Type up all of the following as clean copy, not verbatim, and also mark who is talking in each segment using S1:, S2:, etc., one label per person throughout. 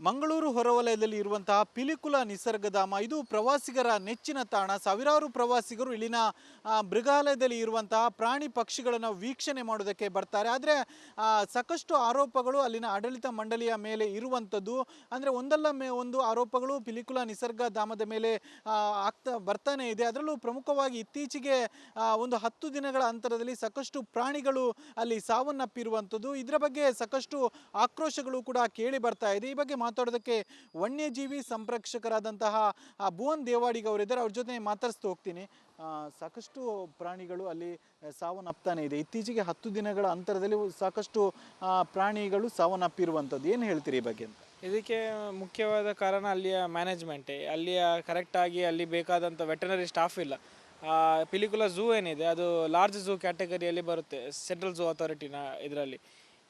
S1: ಮಂಗಳೂರು ಹೊರವಲಯದಲ್ಲಿ ಇರುವಂತಹ ಪಿಲಿಕುಳ ನಿಸರ್ಗಧಾಮ ಇದು ಪ್ರವಾಸಿಗರ ನೆಚ್ಚಿನ ತಾಣ. ಸಾವಿರಾರು ಪ್ರವಾಸಿಗರು ಇಲ್ಲಿನ ಮೃಗಾಲಯದಲ್ಲಿ ಇರುವಂತಹ ಪ್ರಾಣಿ ಪಕ್ಷಿಗಳನ್ನು ವೀಕ್ಷಣೆ ಮಾಡೋದಕ್ಕೆ ಬರ್ತಾರೆ. ಆದರೆ ಸಾಕಷ್ಟು ಆರೋಪಗಳು ಅಲ್ಲಿನ ಆಡಳಿತ ಮಂಡಳಿಯ ಮೇಲೆ ಇರುವಂಥದ್ದು. ಅಂದರೆ ಒಂದಲ್ಲ ಒಂದು ಆರೋಪಗಳು ಪಿಲಿಕುಳ ನಿಸರ್ಗಧಾಮದ ಮೇಲೆ ಬರ್ತಾನೆ ಇದೆ. ಅದರಲ್ಲೂ ಪ್ರಮುಖವಾಗಿ ಇತ್ತೀಚೆಗೆ ಒಂದು 10 ದಿನಗಳ ಅಂತರದಲ್ಲಿ ಸಾಕಷ್ಟು ಪ್ರಾಣಿಗಳು ಅಲ್ಲಿ ಸಾವನ್ನಪ್ಪಿರುವಂಥದ್ದು. ಇದರ ಬಗ್ಗೆ ಸಾಕಷ್ಟು ಆಕ್ರೋಶಗಳು ಕೂಡ ಕೇಳಿ ಬರ್ತಾ ಇದೆ. ಈ ಬಗ್ಗೆ ಮಾತಾಡೋದಕ್ಕೆ ವನ್ಯಜೀವಿ ಸಂರಕ್ಷಕರಾದಂತಹ ಭುವನ್ ದೇವಾಡಿಗ ಅವರಿದ್ದಾರೆ. ಅವ್ರ ಜೊತೆ ಮಾತಾಡಿಸ್ತಾ ಹೋಗ್ತೀನಿ. ಸಾಕಷ್ಟು ಪ್ರಾಣಿಗಳು ಅಲ್ಲಿ ಸಾವನ್ನಪ್ತಾನೆ ಇದೆ. ಇತ್ತೀಚೆಗೆ 10 ದಿನಗಳ ಅಂತರದಲ್ಲಿ ಸಾಕಷ್ಟು ಪ್ರಾಣಿಗಳು ಸಾವನ್ನಪ್ಪಿರುವಂಥದ್ದು. ಏನು ಹೇಳ್ತೀರಿ ಈ ಬಗ್ಗೆ?
S2: ಇದಕ್ಕೆ ಮುಖ್ಯವಾದ ಕಾರಣ ಅಲ್ಲಿಯ ಮ್ಯಾನೇಜ್ಮೆಂಟೇ. ಅಲ್ಲಿಯ ಕರೆಕ್ಟಾಗಿ ಅಲ್ಲಿ ಬೇಕಾದಂಥ ವೆಟರ್ನರಿ ಸ್ಟಾಫ್ ಇಲ್ಲ. ಪಿಲಿಕುಳ ಝೂ ಏನಿದೆ ಅದು ಲಾರ್ಜ್ ಝೂ ಕ್ಯಾಟಗರಿಯಲ್ಲಿ ಬರುತ್ತೆ, ಸೆಂಟ್ರಲ್ ಝೂ ಅಥಾರಿಟಿನ ಇದರಲ್ಲಿ.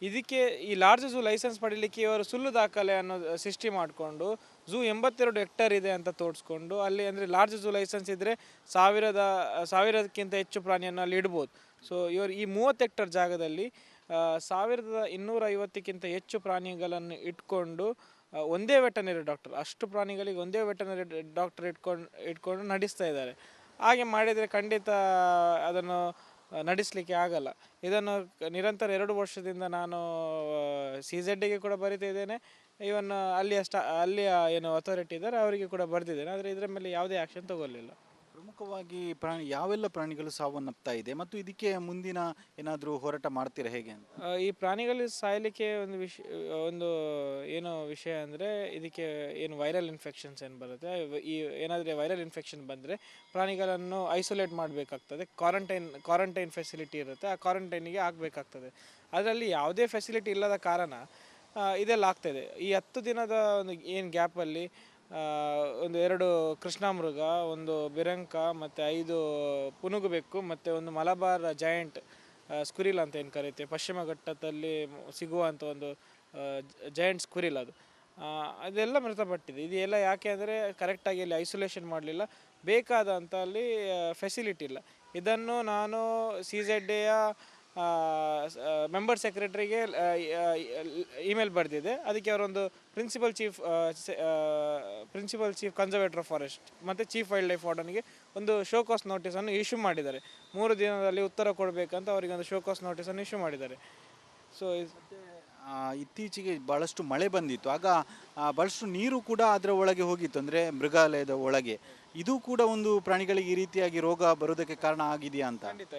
S2: ಇದಕ್ಕೆ ಈ ಲಾರ್ಜ್ ಝೂ ಲೈಸೆನ್ಸ್ ಪಡೀಲಿಕ್ಕೆ ಇವರು ಸುಳ್ಳು ದಾಖಲೆ ಅನ್ನೋ ಸೃಷ್ಟಿ ಮಾಡಿಕೊಂಡು ಝೂ 82 ಹೆಕ್ಟೇರ್ ಇದೆ ಅಂತ ತೋರಿಸ್ಕೊಂಡು ಅಲ್ಲಿ ಅಂದರೆ ಲಾರ್ಜ್ ಝೂ ಲೈಸೆನ್ಸ್ ಇದ್ದರೆ ಸಾವಿರಕ್ಕಿಂತ ಹೆಚ್ಚು ಪ್ರಾಣಿಯನ್ನು ಅಲ್ಲಿ ಇಡ್ಬೋದು. ಸೊ ಇವರು ಈ 30 ಹೆಕ್ಟೇರ್ ಜಾಗದಲ್ಲಿ 1250ಕ್ಕಿಂತ ಹೆಚ್ಚು ಪ್ರಾಣಿಗಳನ್ನು ಇಟ್ಕೊಂಡು ಒಂದೇ ವೆಟರ್ನರಿ ಡಾಕ್ಟರ್, ಅಷ್ಟು ಪ್ರಾಣಿಗಳಿಗೆ ಒಂದೇ ವೆಟರ್ನರಿ ಡಾಕ್ಟರ್ ಇಟ್ಕೊಂಡು ನಡೆಸ್ತಾ ಇದ್ದಾರೆ. ಹಾಗೆ ಮಾಡಿದರೆ ಖಂಡಿತ ಅದನ್ನು ನಡೆಸಲಿಕ್ಕೆ ಆಗಲ್ಲ. ಇದನ್ನು ನಿರಂತರ 2 ವರ್ಷದಿಂದ ನಾನು CZಗೆ ಕೂಡ ಬರಿತಾ ಇದ್ದೇನೆ. ಇವನ್ ಅಲ್ಲಿಯ ಏನು ಅಥಾರಿಟಿ ಇದ್ದಾರೆ ಅವರಿಗೆ ಕೂಡ ಬರೆದಿದ್ದೇನೆ. ಆದರೆ ಇದರ ಮೇಲೆ ಯಾವುದೇ ಆ್ಯಕ್ಷನ್ ತಗೊಳ್ಳಿಲ್ಲ.
S1: ಪ್ರಮುಖವಾಗಿ ಯಾವೆಲ್ಲ ಪ್ರಾಣಿಗಳು ಸಾವನ್ನಪ್ತಾ ಇದೆ ಮತ್ತು ಇದಕ್ಕೆ ಮುಂದಿನ ಏನಾದರೂ ಹೋರಾಟ ಮಾಡ್ತೀರಾ ಹೇಗೆ ಅಂತ?
S2: ಈ ಪ್ರಾಣಿಗಳು ಸಾಯಲಿಕ್ಕೆ ಒಂದು ಏನು ವಿಷಯ ಅಂದರೆ ಇದಕ್ಕೆ ಏನು ವೈರಲ್ ಇನ್ಫೆಕ್ಷನ್ಸ್ ಏನು ಬರುತ್ತೆ. ಈ ಏನಾದರೆ ವೈರಲ್ ಇನ್ಫೆಕ್ಷನ್ ಬಂದರೆ ಪ್ರಾಣಿಗಳನ್ನು ಐಸೋಲೇಟ್ ಮಾಡಬೇಕಾಗ್ತದೆ. ಕ್ವಾರಂಟೈನ್ ಫೆಸಿಲಿಟಿ ಇರುತ್ತೆ, ಆ ಕ್ವಾರಂಟೈನಿಗೆ ಆಗಬೇಕಾಗ್ತದೆ. ಅದರಲ್ಲಿ ಯಾವುದೇ ಫೆಸಿಲಿಟಿ ಇಲ್ಲದ ಕಾರಣ ಇದೆಲ್ಲ ಆಗ್ತಾಯಿದೆ. ಈ 10 ದಿನದ ಒಂದು ಏನು ಗ್ಯಾಪಲ್ಲಿ ಒಂದು 2 ಕೃಷ್ಣಮೃಗ, ಒಂದು ಬಿರಂಕ ಮತ್ತು 5 ಪುನುಗು ಬೆಕ್ಕು ಮತ್ತು ಒಂದು ಮಲಬಾರ್ ಜಾಯಿಂಟ್ ಸ್ಕುರಿಲ್ ಅಂತ ಏನು ಕರೀತೀವಿ, ಪಶ್ಚಿಮ ಘಟ್ಟದಲ್ಲಿ ಸಿಗುವಂಥ ಒಂದು ಜಾಯಿಂಟ್ ಸ್ಕುರಿಲ್ ಅದೆಲ್ಲ ಮೃತಪಟ್ಟಿದೆ. ಇದೆಲ್ಲ ಯಾಕೆ ಅಂದರೆ ಕರೆಕ್ಟಾಗಿ ಅಲ್ಲಿ ಐಸೋಲೇಷನ್ ಮಾಡಲಿಲ್ಲ, ಬೇಕಾದಂಥ ಅಲ್ಲಿ ಫೆಸಿಲಿಟಿ ಇಲ್ಲ. ಇದನ್ನು ನಾನು CZಯ ಮೆಂಬರ್ ಸೆಕ್ರೆಟರಿಗೆ ಇಮೇಲ್ ಬರೆದಿದೆ. ಅದಕ್ಕೆ ಅವರೊಂದು principal chief conservator of forest ಮತ್ತು ಚೀಫ್ ವೈಲ್ಡ್ ಲೈಫ್ ವಾರ್ಡನ್ಗೆ ಒಂದು ಶೋಕಾಸ್ ನೋಟಿಸನ್ನು ಇಶ್ಯೂ ಮಾಡಿದ್ದಾರೆ. 3 ದಿನದಲ್ಲಿ ಉತ್ತರ ಕೊಡಬೇಕಂತ ಅವರಿಗೆ ಒಂದು ಶೋಕಾಸ್ ನೋಟಿಸನ್ನು ಇಶ್ಯೂ ಮಾಡಿದ್ದಾರೆ. ಸೊ
S1: ಇತ್ತೀಚೆಗೆ ಭಾಳಷ್ಟು ಮಳೆ ಬಂದಿತ್ತು, ಆಗ ಭಾಳಷ್ಟು ನೀರು ಕೂಡ ಅದರ ಒಳಗೆ ಹೋಗಿತ್ತು, ಅಂದರೆ ಮೃಗಾಲಯದ ಒಳಗೆ. ಇದು ಕೂಡ ಒಂದು ಪ್ರಾಣಿಗಳಿಗೆ ಈ ರೀತಿಯಾಗಿ ರೋಗ ಬರೋದಕ್ಕೆ ಕಾರಣ ಆಗಿದೆಯಾ ಅಂತ?
S2: ಖಂಡಿತ.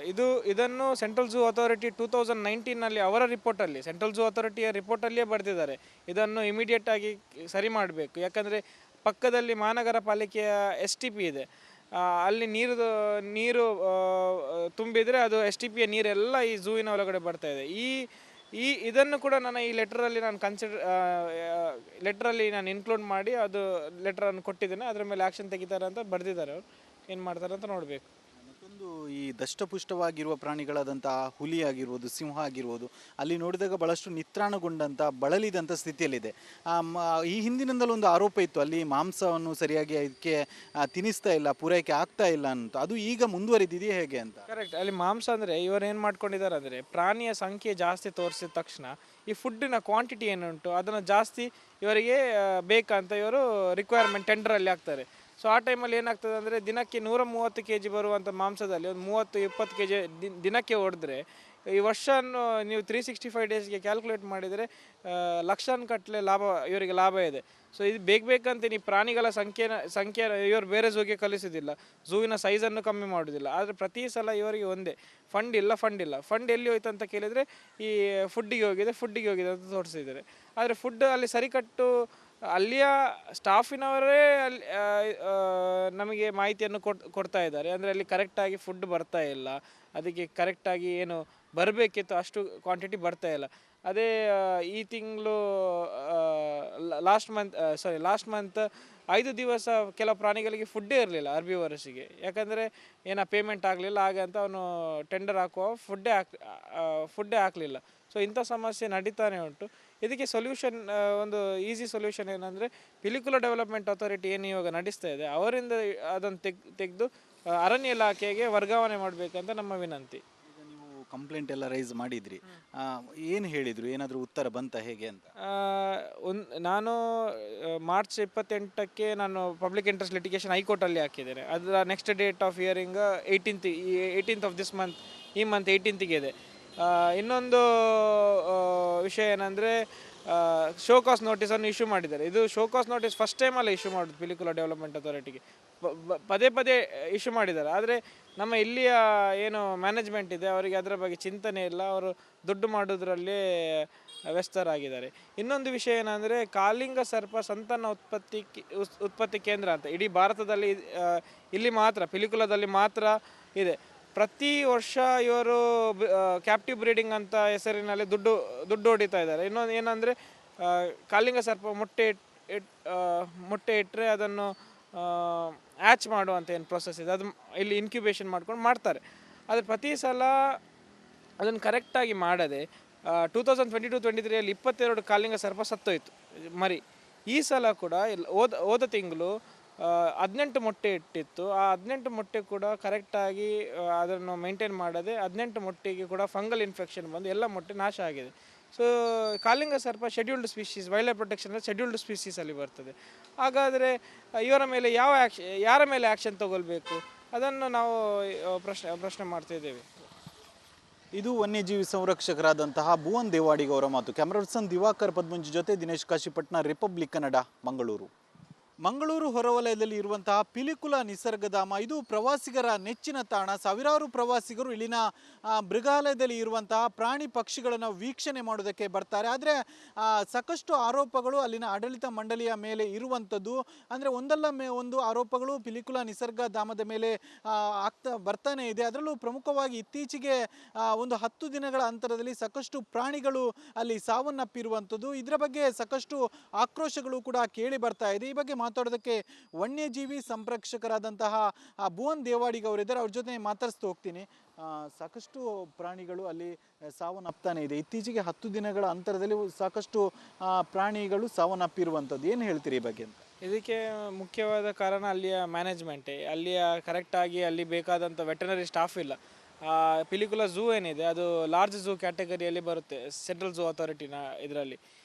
S2: ಇದನ್ನು ಸೆಂಟ್ರಲ್ ಝೂ ಅಥಾರಿಟಿ 2019ನಲ್ಲಿ ಅವರ ರಿಪೋರ್ಟಲ್ಲಿ, ಸೆಂಟ್ರಲ್ ಝೂ ಅಥಾರಿಟಿಯ ರಿಪೋರ್ಟಲ್ಲಿಯೇ ಬರೆದಿದ್ದಾರೆ. ಇದನ್ನು ಇಮಿಡಿಯೇಟ್ ಆಗಿ ಸರಿ ಮಾಡಬೇಕು. ಯಾಕಂದರೆ ಪಕ್ಕದಲ್ಲಿ ಮಹಾನಗರ ಪಾಲಿಕೆಯ STP ಇದೆ. ಅಲ್ಲಿ ನೀರು ತುಂಬಿದರೆ ಅದು STPಯ ನೀರೆಲ್ಲ ಈ ಝೂವಿನ ಒಳಗಡೆ ಬರ್ತಾ ಇದೆ. ಇದನ್ನು ಕೂಡ ನಾನು ಈ ಲೆಟ್ರಲ್ಲಿ ನಾನು ಇನ್ಕ್ಲೂಡ್ ಮಾಡಿ ಅದು ಲೆಟ್ರನ್ನು ಕೊಟ್ಟಿದ್ದೇನೆ. ಅದರ ಮೇಲೆ ಆ್ಯಕ್ಷನ್ ತೆಗಿತಾರೆ ಅಂತ ಬರೆದಿದ್ದಾರೆ. ಅವರು ಏನು ಮಾಡ್ತಾರೆ ಅಂತ ನೋಡಬೇಕು.
S1: ಮತ್ತೊಂದು, ಈ ದಷ್ಟಪುಷ್ಟವಾಗಿರುವ ಪ್ರಾಣಿಗಳಾದಂತಹ ಹುಲಿ ಆಗಿರ್ಬೋದು, ಸಿಂಹ ಆಗಿರ್ಬೋದು, ಅಲ್ಲಿ ನೋಡಿದಾಗ ಭಾಳಷ್ಟು ನಿತ್ರಾಣಗೊಂಡಂಥ ಬಳಲಿದಂಥ ಸ್ಥಿತಿಯಲ್ಲಿದೆ. ಈ ಹಿಂದಿನಿಂದಲೂ ಒಂದು ಆರೋಪ ಇತ್ತು, ಅಲ್ಲಿ ಮಾಂಸವನ್ನು ಸರಿಯಾಗಿ ಅದಕ್ಕೆ ತಿನ್ನಿಸ್ತಾ ಇಲ್ಲ, ಪೂರೈಕೆ ಆಗ್ತಾ ಇಲ್ಲ ಅಂತ. ಅದು ಈಗ ಮುಂದುವರಿದಿದೆಯೇ ಹೇಗೆ ಅಂತ?
S2: ಕರೆಕ್ಟ್. ಅಲ್ಲಿ ಮಾಂಸ ಅಂದರೆ ಇವರು ಏನು ಮಾಡ್ಕೊಂಡಿದ್ದಾರೆ ಅಂದರೆ ಪ್ರಾಣಿಯ ಸಂಖ್ಯೆ ಜಾಸ್ತಿ ತೋರಿಸಿದ ತಕ್ಷಣ ಈ ಫುಡ್ಡಿನ ಕ್ವಾಂಟಿಟಿ ಏನುಂಟು ಅದನ್ನು ಜಾಸ್ತಿ ಇವರಿಗೆ ಬೇಕಂತ ಇವರು ರಿಕ್ವೈರ್ಮೆಂಟ್ ಟೆಂಡರಲ್ಲಿ ಹಾಕ್ತಾರೆ. ಸೊ ಆ ಟೈಮಲ್ಲಿ ಏನಾಗ್ತದೆ ಅಂದರೆ ದಿನಕ್ಕೆ 130 kg ಬರುವಂಥ ಮಾಂಸದಲ್ಲಿ ಒಂದು 30-20 kg ದಿನಕ್ಕೆ ಹೊಡೆದ್ರೆ ಈ ವರ್ಷ ನೀವು 365 ಡೇಸ್ಗೆ ಕ್ಯಾಲ್ಕುಲೇಟ್ ಮಾಡಿದರೆ ಲಕ್ಷಾನುಗಟ್ಟಲೆ ಇವರಿಗೆ ಲಾಭ ಇದೆ. ಸೊ ಇದು ಬೇಕಂತ ನೀವು ಪ್ರಾಣಿಗಳ ಸಂಖ್ಯೆ ಇವರು ಬೇರೆ ಝೂಗೆ ಕಲಿಸೋದಿಲ್ಲ, ಝೂವಿನ ಸೈಜನ್ನು ಕಮ್ಮಿ ಮಾಡೋದಿಲ್ಲ. ಆದರೆ ಪ್ರತಿ ಸಲ ಇವರಿಗೆ ಒಂದೇ ಫಂಡ್ ಇಲ್ಲ. ಫಂಡ್ ಎಲ್ಲಿ ಹೋಯ್ತು ಅಂತ ಕೇಳಿದರೆ ಈ ಫುಡ್ಡಿಗೆ ಹೋಗಿದೆ ಅಂತ ತೋರಿಸಿದ್ದಾರೆ. ಆದರೆ ಫುಡ್ ಅಲ್ಲಿ ಸರಿಕಟ್ಟು ಅಲ್ಲಿಯ ಸ್ಟಾಫಿನವರೇ ನಮಗೆ ಮಾಹಿತಿಯನ್ನು ಕೊಡ್ತಾ ಇದ್ದಾರೆ. ಅಂದರೆ ಅಲ್ಲಿ ಕರೆಕ್ಟಾಗಿ ಫುಡ್ ಬರ್ತಾ ಇಲ್ಲ, ಅದಕ್ಕೆ ಕರೆಕ್ಟಾಗಿ ಏನು ಬರಬೇಕಿತ್ತು ಅಷ್ಟು ಕ್ವಾಂಟಿಟಿ ಬರ್ತಾ ಇಲ್ಲ. ಅದೇ ಈ ತಿಂಗಳು ಲಾಸ್ಟ್ ಮಂತ್ 5 ದಿವಸ ಕೆಲವು ಪ್ರಾಣಿಗಳಿಗೆ ಫುಡ್ಡೇ ಇರಲಿಲ್ಲ ಅರ್ಬಿವರಸಿಗೆ. ಯಾಕಂದರೆ ಪೇಮೆಂಟ್ ಆಗಲಿಲ್ಲ, ಹಾಗಂತ ಅವನು ಟೆಂಡರ್ ಹಾಕುವ ಫುಡ್ಡೇ ಹಾಕಲಿಲ್ಲ. ಸೊ ಇಂಥ ಸಮಸ್ಯೆ ನಡೀತಾನೆ ಉಂಟು. ಇದಕ್ಕೆ ಸೊಲ್ಯೂಷನ್, ಒಂದು ಈಸಿ ಸೊಲ್ಯೂಷನ್ ಏನಂದರೆ ಪಿಲಿಕುಳ ಡೆವಲಪ್ಮೆಂಟ್ ಅಥಾರಿಟಿ ಏನು ಇವಾಗ ನಡೆಸ್ತಾ ಇದೆ ಅವರಿಂದ ಅದನ್ನು ತೆಗೆದು ಅರಣ್ಯ ಇಲಾಖೆಗೆ ವರ್ಗಾವಣೆ ಮಾಡಬೇಕಂತ ನಮ್ಮ ವಿನಂತಿ.
S1: ಕಂಪ್ಲೇಂಟ್ ಎಲ್ಲ ರೈಸ್ ಮಾಡಿದ್ರಿ, ಏನು ಹೇಳಿದ್ರು, ಏನಾದರೂ ಉತ್ತರ ಬಂತ ಹೇಗೆ ಅಂತ?
S2: ನಾನು ಮಾರ್ಚ್ 28ಕ್ಕೆ ನಾನು ಪಬ್ಲಿಕ್ ಇಂಟ್ರೆಸ್ಟ್ ಲಿಟಿಗೇಷನ್ ಹೈಕೋರ್ಟಲ್ಲಿ ಹಾಕಿದ್ದೇನೆ. ಅದರ next date of hearing 18th of this month, ಈ ಮಂತ್ 18ಗೆ ಇದೆ. ಇನ್ನೊಂದು ವಿಷಯ ಏನಂದರೆ ಶೋಕಾಸ್ ನೋಟಿಸನ್ನು ಇಶ್ಯೂ ಮಾಡಿದ್ದಾರೆ. ಇದು ಶೋಕಾಸ್ ನೋಟಿಸ್ ಫಸ್ಟ್ ಟೈಮಲ್ಲ ಇಶ್ಯೂ ಮಾಡೋದು ಪಿಲಿಕುಲ ಡೆವಲಪ್ಮೆಂಟ್ ಅಥಾರಿಟಿಗೆ, ಪದೇ ಪದೇ ಇಶ್ಯೂ ಮಾಡಿದ್ದಾರೆ. ಆದರೆ ನಮ್ಮ ಇಲ್ಲಿಯ ಏನು ಮ್ಯಾನೇಜ್ಮೆಂಟ್ ಇದೆ ಅವರಿಗೆ ಅದರ ಬಗ್ಗೆ ಚಿಂತನೆ ಇಲ್ಲ, ಅವರು ದುಡ್ಡು ಮಾಡೋದ್ರಲ್ಲಿ ವ್ಯಸ್ತರಾಗಿದ್ದಾರೆ. ಇನ್ನೊಂದು ವಿಷಯ ಏನಂದರೆ ಕಾಳಿಂಗ ಸರ್ಪ ಸಂತಾನ ಉತ್ಪತ್ತಿ ಕೇಂದ್ರ ಅಂತ ಇಡೀ ಭಾರತದಲ್ಲಿ ಇಲ್ಲಿ ಮಾತ್ರ, ಪಿಲಿಕುಲದಲ್ಲಿ ಮಾತ್ರ ಇದೆ. ಪ್ರತಿ ವರ್ಷ ಇವರು ಕ್ಯಾಪ್ಟಿವ್ ಬ್ರೀಡಿಂಗ್ ಅಂತ ಹೆಸರಿನಲ್ಲಿ ದುಡ್ಡು ಹೊಡಿತಾ ಇದ್ದಾರೆ. ಇನ್ನೊಂದು ಏನಂದರೆ ಕಾಳಿಂಗ ಸರ್ಪ ಮೊಟ್ಟೆ ಇಟ್ಟರೆ ಅದನ್ನು ಆ್ಯಚ್ ಮಾಡುವಂಥ ಏನು ಪ್ರೊಸೆಸ್ ಇದೆ ಅದು ಇಲ್ಲಿ ಇನ್ಕ್ಯುಬೇಷನ್ ಮಾಡ್ತಾರೆ. ಆದರೆ ಪ್ರತಿ ಸಲ ಅದನ್ನು ಕರೆಕ್ಟಾಗಿ ಮಾಡದೆ 2022-23 22 ಕಾಳಿಂಗ ಸರ್ಪ ಸತ್ತೋಯ್ತು ಮರಿ. ಈ ಸಲ ಕೂಡ ಹೋದ ತಿಂಗಳು 18 ಮೊಟ್ಟೆ ಇಟ್ಟಿತ್ತು. ಆ 18 ಮೊಟ್ಟೆ ಕೂಡ ಕರೆಕ್ಟಾಗಿ ಅದನ್ನು ಮೇಂಟೈನ್ ಮಾಡದೆ 18 ಮೊಟ್ಟೆಗೆ ಕೂಡ ಫಂಗಲ್ ಇನ್ಫೆಕ್ಷನ್ ಬಂದು ಎಲ್ಲ ಮೊಟ್ಟೆ ನಾಶ ಆಗಿದೆ. ಸೊ ಕಾಳಿಂಗ ಸರ್ಪ scheduled species, wildlife protection scheduled ಸ್ಪೀಶೀಸಲ್ಲಿ ಬರ್ತದೆ. ಹಾಗಾದರೆ ಇವರ ಮೇಲೆ ಯಾರ ಮೇಲೆ ಆ್ಯಕ್ಷನ್ ತಗೊಳ್ಬೇಕು ಅದನ್ನು ನಾವು ಪ್ರಶ್ನೆ ಮಾಡ್ತಾಯಿದ್ದೇವೆ.
S1: ಇದು ವನ್ಯಜೀವಿ ಸಂರಕ್ಷಕರಾದಂತಹ ಭುವನ್ ದೇವಾಡಿಗ ಅವರ ಮಾತು. ಕ್ಯಾಮರಾ ಪರ್ಸನ್ ದಿವಾಕರ್ ಪದ್ಮಂಜಿ ಜೊತೆ ದಿನೇಶ್ ಕಾಶಿಪಟ್ನ, ರಿಪಬ್ಲಿಕ್ ಕನ್ನಡ, ಮಂಗಳೂರು. ಮಂಗಳೂರು ಹೊರವಲಯದಲ್ಲಿ ಇರುವಂತಹ ಪಿಲಿಕುಲ ನಿಸರ್ಗಧಾಮ ಇದು ಪ್ರವಾಸಿಗರ ನೆಚ್ಚಿನ ತಾಣ. ಸಾವಿರಾರು ಪ್ರವಾಸಿಗರು ಇಲ್ಲಿನ ಮೃಗಾಲಯದಲ್ಲಿ ಇರುವಂತಹ ಪ್ರಾಣಿ ಪಕ್ಷಿಗಳನ್ನು ವೀಕ್ಷಣೆ ಮಾಡೋದಕ್ಕೆ ಬರ್ತಾರೆ. ಆದರೆ ಸಾಕಷ್ಟು ಆರೋಪಗಳು ಅಲ್ಲಿನ ಆಡಳಿತ ಮಂಡಳಿಯ ಮೇಲೆ ಇರುವಂಥದ್ದು. ಅಂದರೆ ಒಂದಲ್ಲ ಒಂದು ಆರೋಪಗಳು ಪಿಲಿಕುಲ ನಿಸರ್ಗಧಾಮದ ಮೇಲೆ ಬರ್ತಾನೆ ಇದೆ. ಅದರಲ್ಲೂ ಪ್ರಮುಖವಾಗಿ ಇತ್ತೀಚೆಗೆ ಒಂದು 10 ದಿನಗಳ ಅಂತರದಲ್ಲಿ ಸಾಕಷ್ಟು ಪ್ರಾಣಿಗಳು ಅಲ್ಲಿ ಸಾವನ್ನಪ್ಪಿರುವಂಥದ್ದು. ಇದರ ಬಗ್ಗೆ ಸಾಕಷ್ಟು ಆಕ್ರೋಶಗಳು ಕೂಡ ಕೇಳಿ ಬರ್ತಾ ಇದೆ. ಈ ಬಗ್ಗೆ ಮಾತಾಡೋದಕ್ಕೆ ವನ್ಯಜೀವಿ ಸಂರಕ್ಷಕರಾದಂತಹ ಭುವನ್ ದೇವಾಡಿಗ ಅವರಿದ್ದಾರೆ, ಅವ್ರ ಜೊತೆ ಮಾತಾಡಿಸ್ತಾ ಹೋಗ್ತೀನಿ. ಸಾಕಷ್ಟು ಪ್ರಾಣಿಗಳು ಅಲ್ಲಿ ಸಾವನ್ನಪ್ತಾನೆ ಇದೆ. ಇತ್ತೀಚೆಗೆ 10 ದಿನಗಳ ಅಂತರದಲ್ಲಿ ಸಾಕಷ್ಟು ಪ್ರಾಣಿಗಳು ಸಾವನ್ನಪ್ಪಿರುವಂಥದ್ದು, ಏನು ಹೇಳ್ತೀರಿ ಈ ಬಗ್ಗೆ ಅಂತ?
S2: ಇದಕ್ಕೆ ಮುಖ್ಯವಾದ ಕಾರಣ ಅಲ್ಲಿಯ ಮ್ಯಾನೇಜ್ಮೆಂಟೇ. ಅಲ್ಲಿಯ ಕರೆಕ್ಟಾಗಿ ಅಲ್ಲಿ ಬೇಕಾದಂಥ ವೆಟರ್ನರಿ ಸ್ಟಾಫ್ ಇಲ್ಲ. ಪಿಲಿಕುಲ ಝೂ ಏನಿದೆ ಅದು ಲಾರ್ಜ್ ಝೂ ಕ್ಯಾಟಗರಿಯಲ್ಲಿ ಬರುತ್ತೆ, ಸೆಂಟ್ರಲ್ ಝೂ ಅಥಾರಿಟಿನ ಇದರಲ್ಲಿ.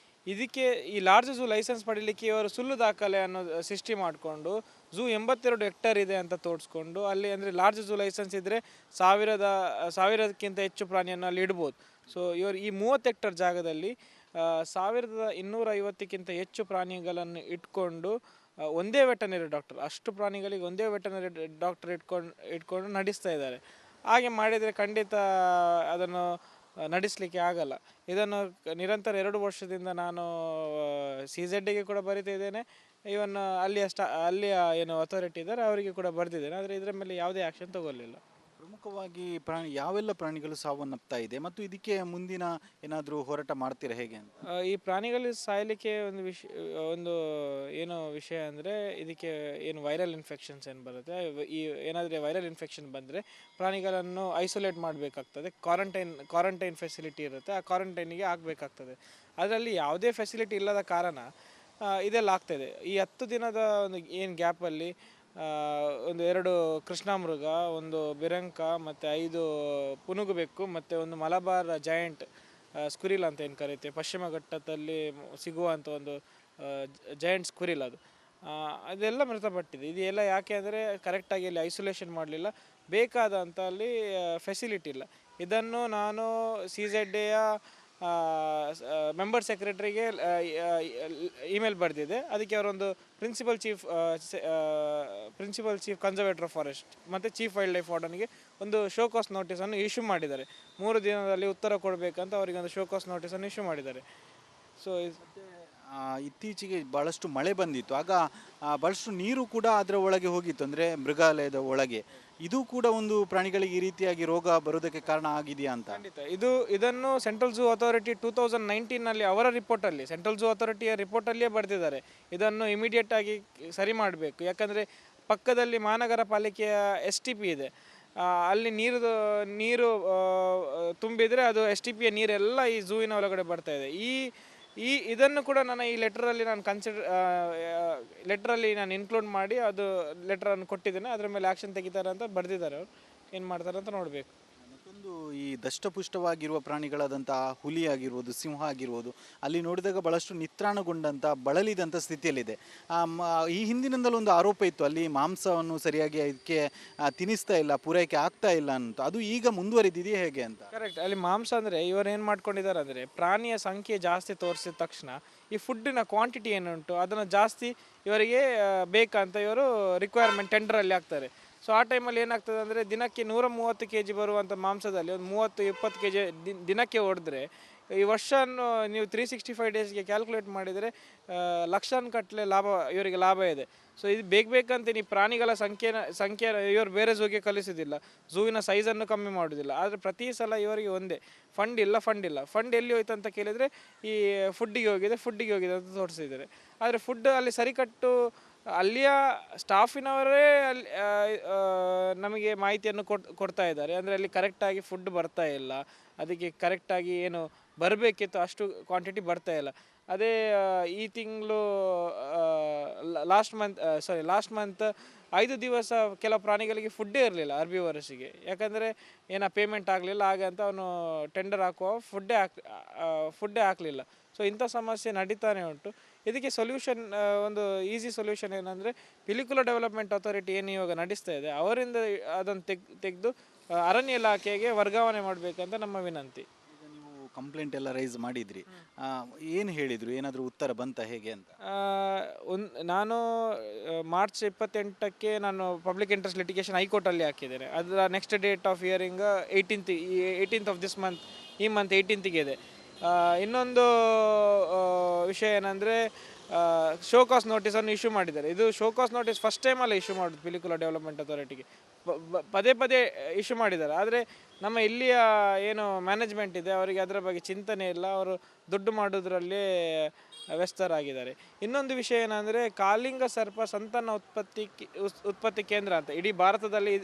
S2: ಇದಕ್ಕೆ ಈ ಲಾರ್ಜ್ ಝೂ ಲೈಸೆನ್ಸ್ ಪಡೀಲಿಕ್ಕೆ ಇವರು ಸುಳ್ಳು ದಾಖಲೆ ಅನ್ನೋ ಸೃಷ್ಟಿ ಮಾಡಿಕೊಂಡು ಝೂ 82 ಹೆಕ್ಟೇರ್ ಇದೆ ಅಂತ ತೋರಿಸ್ಕೊಂಡು ಅಲ್ಲಿ ಅಂದರೆ ಲಾರ್ಜ್ ಝೂ ಲೈಸೆನ್ಸ್ ಇದ್ದರೆ 1000ಕ್ಕಿಂತ ಹೆಚ್ಚು ಪ್ರಾಣಿಯನ್ನು ಅಲ್ಲಿ ಇಡ್ಬೋದು. ಸೊ ಇವರು ಈ 30 ಹೆಕ್ಟೇರ್ ಜಾಗದಲ್ಲಿ 1250ಕ್ಕಿಂತ ಹೆಚ್ಚು ಪ್ರಾಣಿಗಳನ್ನು ಇಟ್ಕೊಂಡು ಒಂದೇ ವೆಟರ್ನರಿ ಡಾಕ್ಟರ್, ಅಷ್ಟು ಪ್ರಾಣಿಗಳಿಗೆ ಒಂದೇ ವೆಟರ್ನರಿ ಡಾಕ್ಟರ್ ಇಟ್ಕೊಂಡು ನಡೆಸ್ತಾ ಇದ್ದಾರೆ. ಹಾಗೆ ಮಾಡಿದರೆ ಖಂಡಿತ ಅದನ್ನು ನಡೆಸಲಿಕ್ಕೆ ಆಗಲ್ಲ. ಇದನ್ನು ನಿರಂತರ 2 ವರ್ಷದಿಂದ ನಾನು CZಗೆ ಕೂಡ ಬರಿತಾ ಇದ್ದೇನೆ. ಇವನ್ ಅಲ್ಲಿಯ ಏನು ಅಥಾರಿಟಿ ಇದ್ದಾರೆ ಅವರಿಗೆ ಕೂಡ ಬರೆದಿದ್ದೇನೆ. ಆದರೆ ಇದರ ಮೇಲೆ ಯಾವುದೇ ಆ್ಯಕ್ಷನ್ ತಗೊಳ್ಳಿಲ್ಲ.
S1: ಪ್ರಮುಖವಾಗಿ ಯಾವೆಲ್ಲ ಪ್ರಾಣಿಗಳು ಸಾವನ್ನಪ್ತಾ ಇದೆ ಮತ್ತು ಇದಕ್ಕೆ ಮುಂದಿನ ಏನಾದರೂ ಹೋರಾಟ ಮಾಡ್ತೀರಾ ಹೇಗೆ ಅಂತ?
S2: ಈ ಪ್ರಾಣಿಗಳು ಸಾಯಲಿಕ್ಕೆ ಒಂದು ಏನು ವಿಷಯ ಅಂದರೆ ಇದಕ್ಕೆ ಏನು ವೈರಲ್ ಇನ್ಫೆಕ್ಷನ್ಸ್ ಏನು ಬರುತ್ತೆ, ಈ ಏನಾದರೆ ವೈರಲ್ ಇನ್ಫೆಕ್ಷನ್ ಬಂದರೆ ಪ್ರಾಣಿಗಳನ್ನು ಐಸೋಲೇಟ್ ಮಾಡಬೇಕಾಗ್ತದೆ. ಕ್ವಾರಂಟೈನ್ ಫೆಸಿಲಿಟಿ ಇರುತ್ತೆ, ಆ ಕ್ವಾರಂಟೈನಿಗೆ ಆಗಬೇಕಾಗ್ತದೆ. ಅದರಲ್ಲಿ ಯಾವುದೇ ಫೆಸಿಲಿಟಿ ಇಲ್ಲದ ಕಾರಣ ಇದೆಲ್ಲ ಆಗ್ತಾಯಿದೆ. ಈ 10 ದಿನದ ಒಂದು ಏನು ಗ್ಯಾಪಲ್ಲಿ ಒಂದು 2 ಕೃಷ್ಣಮೃಗ, ಒಂದು ಬಿರಂಕ ಮತ್ತು 5 ಪುನುಗು ಬೆಕ್ಕು ಮತ್ತು ಒಂದು ಮಲಬಾರ್ ಜಾಯಿಂಟ್ ಸ್ಕ್ವಿರಿಲ್ ಅಂತ ಏನು ಕರೀತೀವಿ, ಪಶ್ಚಿಮ ಘಟ್ಟದಲ್ಲಿ ಸಿಗುವಂಥ ಒಂದು ಜಾಯಿಂಟ್ ಸ್ಕ್ವಿರಿಲ್, ಅದೆಲ್ಲ ಮೃತಪಟ್ಟಿದೆ. ಇದೆಲ್ಲ ಯಾಕೆ ಅಂದರೆ ಕರೆಕ್ಟಾಗಿ ಅಲ್ಲಿ ಐಸೋಲೇಷನ್ ಮಾಡಲಿಲ್ಲ, ಬೇಕಾದಂಥ ಅಲ್ಲಿ ಫೆಸಿಲಿಟಿ ಇಲ್ಲ. ಇದನ್ನು ನಾನು CZಯ ಮೆಂಬರ್ ಸೆಕ್ರೆಟರಿಗೆ ಇಮೇಲ್ ಬರೆದಿದೆ. ಅದಕ್ಕೆ ಅವರೊಂದು principal chief conservator of forest ಮತ್ತು ಚೀಫ್ ವೈಲ್ಡ್ ಲೈಫ್ ವಾರ್ಡನ್ಗೆ ಒಂದು ಶೋಕಾಸ್ ನೋಟಿಸನ್ನು ಇಶ್ಯೂ ಮಾಡಿದ್ದಾರೆ. 3 ದಿನದಲ್ಲಿ ಉತ್ತರ ಕೊಡಬೇಕಂತ ಅವರಿಗೆ ಒಂದು ಶೋಕಾಸ್ ನೋಟಿಸನ್ನು ಇಶ್ಯೂ ಮಾಡಿದ್ದಾರೆ. ಸೊ
S1: ಇತ್ತೀಚೆಗೆ ಭಾಳಷ್ಟು ಮಳೆ ಬಂದಿತ್ತು, ಆಗ ಭಾಳಷ್ಟು ನೀರು ಕೂಡ ಅದರ ಒಳಗೆ ಹೋಗಿತ್ತು, ಅಂದರೆ ಮೃಗಾಲಯದ ಒಳಗೆ. ಇದು ಕೂಡ ಒಂದು ಪ್ರಾಣಿಗಳಿಗೆ ಈ ರೀತಿಯಾಗಿ ರೋಗ ಬರೋದಕ್ಕೆ ಕಾರಣ ಆಗಿದೆಯಾ ಅಂತ?
S2: ಖಂಡಿತ. ಇದನ್ನು ಸೆಂಟ್ರಲ್ ಝೂ ಅಥಾರಿಟಿ 2019ನಲ್ಲಿ ಅವರ ರಿಪೋರ್ಟಲ್ಲಿ, ಸೆಂಟ್ರಲ್ ಝೂ ಅಥಾರಿಟಿಯ ರಿಪೋರ್ಟಲ್ಲಿಯೇ ಬರೆದಿದ್ದಾರೆ, ಇದನ್ನು ಇಮಿಡಿಯೇಟ್ ಆಗಿ ಸರಿ ಮಾಡಬೇಕು. ಯಾಕಂದರೆ ಪಕ್ಕದಲ್ಲಿ ಮಹಾನಗರ ಪಾಲಿಕೆಯ STP ಇದೆ, ಅಲ್ಲಿ ನೀರು ತುಂಬಿದರೆ ಅದು STPಯ ನೀರೆಲ್ಲ ಈ ಝೂವಿನ ಒಳಗಡೆ ಬರ್ತಾ ಇದೆ. ಇದನ್ನು ಕೂಡ ನಾನು ಈ ಲೆಟರಲ್ಲಿ ನಾನು ಇನ್ಕ್ಲೂಡ್ ಮಾಡಿ ಲೆಟರನ್ನು ಕೊಟ್ಟಿದ್ದೇನೆ. ಅದರ ಮೇಲೆ ಆ್ಯಕ್ಷನ್ ತೆಗಿತಾರೆ ಅಂತ ಬರೆದಿದ್ದಾರೆ. ಅವರು ಏನು ಮಾಡ್ತಾರೆ ಅಂತ ನೋಡಬೇಕು.
S1: ಇನ್ನೊಂದು ಈ ದಷ್ಟಪುಷ್ಟವಾಗಿರುವ ಪ್ರಾಣಿಗಳಾದಂತಹ ಹುಲಿ ಆಗಿರ್ಬೋದು, ಸಿಂಹ ಆಗಿರ್ಬೋದು, ಅಲ್ಲಿ ನೋಡಿದಾಗ ಬಹಳಷ್ಟು ನಿತ್ರಾಣಗೊಂಡಂಥ ಬಳಲಿದಂಥ ಸ್ಥಿತಿಯಲ್ಲಿದೆ. ಈ ಹಿಂದಿನಿಂದಲೂ ಒಂದು ಆರೋಪ ಇತ್ತು, ಅಲ್ಲಿ ಮಾಂಸವನ್ನು ಸರಿಯಾಗಿ ಅದಕ್ಕೆ ತಿನ್ನಿಸ್ತಾ ಇಲ್ಲ, ಪೂರೈಕೆ ಆಗ್ತಾ ಇಲ್ಲ ಅಂತ. ಅದು ಈಗ ಮುಂದುವರಿದಿದೆಯೇ ಹೇಗೆ ಅಂತ?
S2: ಕರೆಕ್ಟ್. ಅಲ್ಲಿ ಮಾಂಸ ಅಂದರೆ ಇವರು ಏನು ಮಾಡ್ಕೊಂಡಿದ್ದಾರೆ ಅಂದರೆ, ಪ್ರಾಣಿಯ ಸಂಖ್ಯೆ ಜಾಸ್ತಿ ತೋರಿಸಿದ ತಕ್ಷಣ ಈ ಫುಡ್ಡಿನ ಕ್ವಾಂಟಿಟಿ ಏನುಂಟು ಅದನ್ನು ಜಾಸ್ತಿ ಇವರಿಗೆ ಬೇಕಂತ ಇವರು ರಿಕ್ವೈರ್ಮೆಂಟ್ ಟೆಂಡರಲ್ಲಿ ಹಾಕ್ತಾರೆ. ಸೊ ಆ ಟೈಮಲ್ಲಿ ಏನಾಗ್ತದೆ ಅಂದರೆ, ದಿನಕ್ಕೆ 130 kg ಬರುವಂಥ ಮಾಂಸದಲ್ಲಿ ಒಂದು 30-20 kg ದಿನಕ್ಕೆ ಹೊಡೆದ್ರೆ, ಈ ವರ್ಷವನ್ನು ನೀವು 365 ಡೇಸ್ಗೆ ಕ್ಯಾಲ್ಕುಲೇಟ್ ಮಾಡಿದರೆ ಲಕ್ಷಾನುಗಟ್ಟಲೆ ಇವರಿಗೆ ಲಾಭ ಇದೆ. ಸೊ ಇದು ಬೇಕಂತ ನೀವು ಪ್ರಾಣಿಗಳ ಸಂಖ್ಯೆ ಇವರು ಬೇರೆ ಝೂಗೆ ಕಲಿಸೋದಿಲ್ಲ, ಝೂವಿನ ಸೈಜನ್ನು ಕಮ್ಮಿ ಮಾಡೋದಿಲ್ಲ. ಆದರೆ ಪ್ರತಿ ಸಲ ಇವರಿಗೆ ಒಂದೇ ಫಂಡ್ ಇಲ್ಲ. ಫಂಡ್ ಎಲ್ಲಿ ಹೋಯ್ತು ಅಂತ ಕೇಳಿದರೆ, ಈ ಫುಡ್ಡಿಗೆ ಹೋಗಿದೆ ಅಂತ ತೋರಿಸಿದ್ದಾರೆ. ಆದರೆ ಫುಡ್ ಅಲ್ಲಿ ಸರಿಕಟ್ಟು ಅಲ್ಲಿಯ ಸ್ಟಾಫಿನವರೇ ಅಲ್ಲಿ ನಮಗೆ ಮಾಹಿತಿಯನ್ನು ಕೊಡ್ತಾ ಇದ್ದಾರೆ. ಅಂದರೆ ಅಲ್ಲಿ ಕರೆಕ್ಟಾಗಿ ಫುಡ್ ಬರ್ತಾ ಇಲ್ಲ, ಅದಕ್ಕೆ ಕರೆಕ್ಟಾಗಿ ಏನು ಬರಬೇಕಿತ್ತು ಅಷ್ಟು ಕ್ವಾಂಟಿಟಿ ಬರ್ತಾ ಇಲ್ಲ. ಅದೇ ಈ ತಿಂಗಳು ಲಾಸ್ಟ್ ಮಂತ್ 5 ದಿವಸ ಕೆಲವು ಪ್ರಾಣಿಗಳಿಗೆ ಫುಡ್ಡೇ ಇರಲಿಲ್ಲ ಅರ್ಬಿವರಸಿಗೆ. ಯಾಕಂದರೆ ಪೇಮೆಂಟ್ ಆಗಲಿಲ್ಲ, ಹಾಗಂತ ಅವನು ಟೆಂಡರ್ ಹಾಕುವ ಫುಡ್ಡೇ ಹಾಕಲಿಲ್ಲ. ಸೊ ಇಂಥ ಸಮಸ್ಯೆ ನಡೀತಾನೆ ಉಂಟು. ಇದಕ್ಕೆ ಸೊಲ್ಯೂಷನ್, ಒಂದು ಈಸಿ ಸೊಲ್ಯೂಷನ್ ಏನಂದರೆ, ಪಿಲಿಕುಲ ಡೆವಲಪ್ಮೆಂಟ್ ಅಥಾರಿಟಿ ಏನು ಇವಾಗ ನಡೆಸ್ತಾ ಇದೆ, ಅವರಿಂದ ಅದನ್ನು ತೆಗೆದು ಅರಣ್ಯ ಇಲಾಖೆಗೆ ವರ್ಗಾವಣೆ ಮಾಡಬೇಕಂತ ನಮ್ಮ ವಿನಂತಿ.
S1: ಈಗ ನೀವು ಕಂಪ್ಲೇಂಟ್ ಎಲ್ಲ ರೈಸ್ ಮಾಡಿದ್ರಿ, ಏನು ಹೇಳಿದರು? ಏನಾದರೂ ಉತ್ತರ ಬಂತ ಹೇಗೆ ಅಂತ?
S2: ನಾನು ಮಾರ್ಚ್ 28ಕ್ಕೆ ನಾನು ಪಬ್ಲಿಕ್ ಇಂಟ್ರೆಸ್ಟ್ ಲಿಟಿಗೇಷನ್ ಹೈಕೋರ್ಟಲ್ಲಿ ಹಾಕಿದ್ದೇನೆ. ಅದರ next date of hearing 18th of this month, ಈ ಮಂತ್ 18ಗೆ ಇದೆ. ಇನ್ನೊಂದು ವಿಷಯ ಏನಂದರೆ, ಶೋಕಾಸ್ ನೋಟಿಸನ್ನು ಇಶ್ಯೂ ಮಾಡಿದ್ದಾರೆ. ಇದು ಶೋಕಾಸ್ ನೋಟಿಸ್ ಫಸ್ಟ್ ಟೈಮಲ್ಲ ಇಶ್ಯೂ ಮಾಡೋದು ಪಿಲಿಕುಲ ಡೆವಲಪ್ಮೆಂಟ್ ಅಥಾರಿಟಿಗೆ, ಪದೇ ಇಶ್ಯೂ ಮಾಡಿದ್ದಾರೆ. ಆದರೆ ನಮ್ಮ ಇಲ್ಲಿಯ ಏನು ಮ್ಯಾನೇಜ್ಮೆಂಟ್ ಇದೆ ಅವರಿಗೆ ಅದರ ಬಗ್ಗೆ ಚಿಂತನೆ ಇಲ್ಲ, ಅವರು ದುಡ್ಡು ಮಾಡೋದ್ರಲ್ಲಿ ವ್ಯಸ್ತರಾಗಿದ್ದಾರೆ. ಇನ್ನೊಂದು ವಿಷಯ ಏನಂದರೆ, ಕಾಳಿಂಗ ಸರ್ಪ ಸಂತಾನ ಉತ್ಪತ್ತಿ ಕೇಂದ್ರ ಅಂತ ಇಡೀ ಭಾರತದಲ್ಲಿ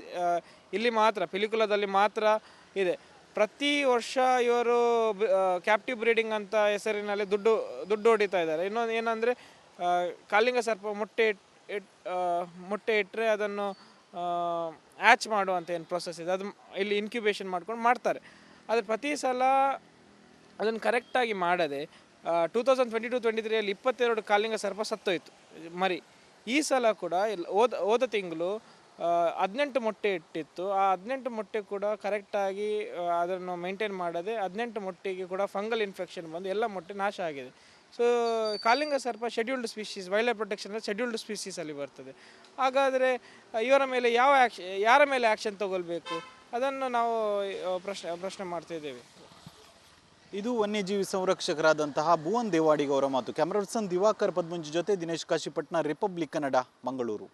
S2: ಇಲ್ಲಿ ಮಾತ್ರ, ಪಿಲಿಕುಲದಲ್ಲಿ ಮಾತ್ರ ಇದೆ. ಪ್ರತಿ ವರ್ಷ ಇವರು ಕ್ಯಾಪ್ಟಿವ್ ಬ್ರೀಡಿಂಗ್ ಅಂತ ಹೆಸರಿನಲ್ಲಿ ದುಡ್ಡು ಹೊಡಿತಾ ಇದ್ದಾರೆ. ಇನ್ನೊಂದು ಏನಂದರೆ, ಕಾಳಿಂಗ ಸರ್ಪ ಮೊಟ್ಟೆ ಇಟ್ಟರೆ ಅದನ್ನು ಹ್ಯಾಚ್ ಮಾಡುವಂಥ ಏನು ಪ್ರೊಸೆಸ್ ಇದೆ, ಅದು ಇಲ್ಲಿ ಇನ್ಕ್ಯುಬೇಷನ್ ಮಾಡ್ತಾರೆ. ಆದರೆ ಪ್ರತಿ ಸಲ ಅದನ್ನು ಕರೆಕ್ಟಾಗಿ ಮಾಡದೆ 2022-23 22 ಕಾಳಿಂಗ ಸರ್ಪ ಸತ್ತೋಯ್ತು ಮರಿ. ಈ ಸಲ ಕೂಡ ಹೋದ ತಿಂಗಳು 18 ಮೊಟ್ಟೆ ಇಟ್ಟಿತ್ತು. ಆ 18 ಮೊಟ್ಟೆ ಕೂಡ ಕರೆಕ್ಟಾಗಿ ಅದನ್ನು ಮೇಂಟೈನ್ ಮಾಡದೆ 18 ಮೊಟ್ಟೆಗೆ ಕೂಡ ಫಂಗಲ್ ಇನ್ಫೆಕ್ಷನ್ ಬಂದು ಎಲ್ಲ ಮೊಟ್ಟೆ ನಾಶ ಆಗಿದೆ. ಸೊ ಕಾಳಿಂಗ ಸರ್ಪ scheduled species, wildlife protection scheduled ಸ್ಪೀಶೀಸಲ್ಲಿ ಬರ್ತದೆ. ಹಾಗಾದರೆ ಯಾರ ಮೇಲೆ ಆ್ಯಕ್ಷನ್ ತಗೊಳ್ಬೇಕು, ಅದನ್ನು ನಾವು ಪ್ರಶ್ನೆ ಮಾಡ್ತಿದ್ದೇವೆ.
S1: ಇದು ವನ್ಯಜೀವಿ ಸಂರಕ್ಷಕರಾದಂತಹ ಭುವನ್ ದೇವಾಡಿಗ ಅವರ ಮಾತು. ಕ್ಯಾಮರಾ ಪರ್ಸನ್ ದಿವಾಕರ್ ಪದ್ಮಂಜಿ ಜೊತೆ ದಿನೇಶ್ ಕಾಶಿಪಟ್ನ, ರಿಪಬ್ಲಿಕ್ ಕನ್ನಡ, ಮಂಗಳೂರು.